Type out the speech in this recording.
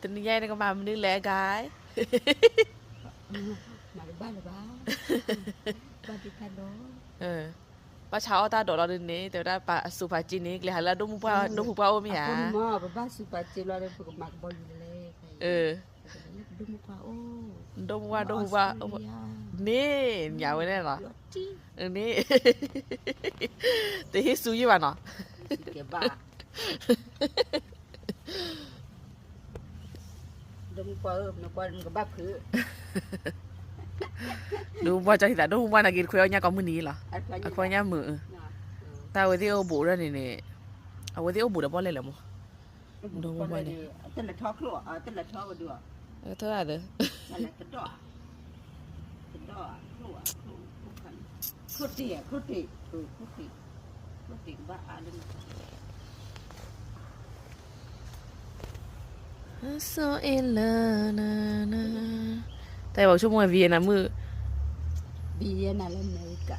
tình nhai này có mà mình đi lẹ gái mà ba là ba đi thay đó ba cháu ta đổ vào đây nàyแต่ว่าปะสุภาจินนี่เลยหาแล้วดมผู้ว่าไม่หา คนมาบ้าสุภาพจิตเราเลยฝึกมักบอลเลยดูมุกว่าโอ้ดมว่านี่ยาวแน่เหรอนี่แต่ที่ซูยี่วันเนาะเก็บบ้าดูมุกว่านักบอลกับบ้าคือดูว่าจะเห็นแต่ดูว่านักกินคุยเอาเนี่ยก็มือนี้เหรอคุยเนี่ยมือแต่วันที่เอาบุได้เนี่ยเอาวันที่เอาบุได้บ่เลยเหรอมั้งดูว่าเนี่ยแต่ละท้อครัวแต่ละท้อมาดูเท่าไหร่เด้อนั่นแหละกระดอกครัวกันครุฑตีครุฑตีบ้าอะไร so in love นะแต่บอกชั่วโมงวีนะมือบีน่ะแล้วไหนกะ